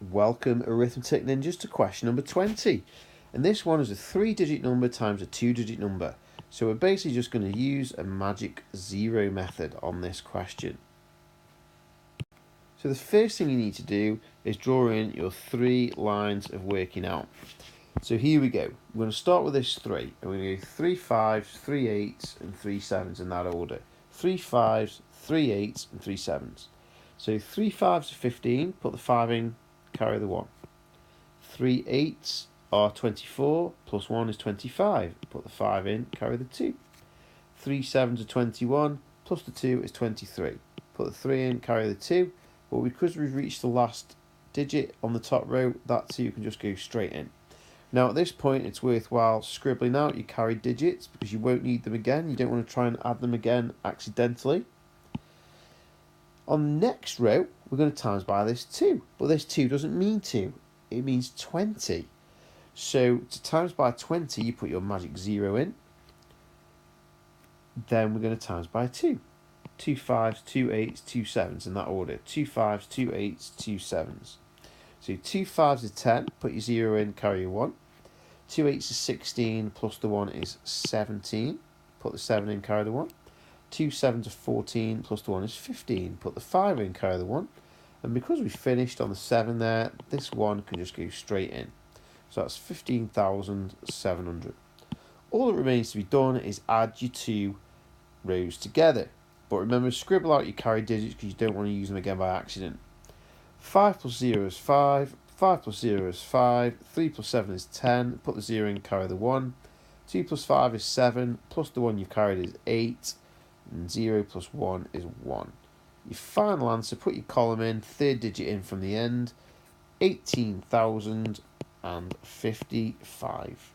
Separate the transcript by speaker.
Speaker 1: Welcome Arithmetic Ninjas to question number 20. And this one is a 3-digit number times a 2-digit number. So we're basically just going to use a magic zero method on this question. So the first thing you need to do is draw in your 3 lines of working out. So here we go. We're going to start with this 3. And we're going to go 3 5s, 3 8s and 3 7s in that order. 3 5s, 3 8s and 3 7s. So 3 5s are 15, put the 5 in, carry the 1. 3 8s are 24, plus 1 is 25, put the 5 in, carry the 2. 3 7s are 21, plus the 2 is 23, put the 3 in, carry the 2. But because we've reached the last digit on the top row, that 2 can just go straight in. Now at this point it's worthwhile scribbling out your carried digits because you won't need them again. You don't want to try and add them again accidentally. On the next row we're going to times by this 2, but this 2 doesn't mean 2, it means 20. So to times by 20 you put your magic 0 in, then we're going to times by 2. 2 5s, 2 8s, 2 7s in that order. 2 5s, 2 8s, 2 7s. So 2 5s is 10, put your 0 in, carry your 1. 2 8s is 16, plus the 1 is 17, put the 7 in, carry the 1. 2 7s are 14, plus the 1 is 15, put the 5 in, carry the 1. And because we finished on the 7 there, this 1 can just go straight in. So that's 15,700. All that remains to be done is add your 2 rows together. But remember, scribble out your carried digits because you don't want to use them again by accident. 5 plus 0 is 5, 5 plus 0 is 5, 3 plus 7 is 10, put the 0 in, carry the 1. 2 plus 5 is 7, plus the 1 you've carried is 8, and 0 plus 1 is 1. Your final answer, put your column in, third digit in from the end, 18,055.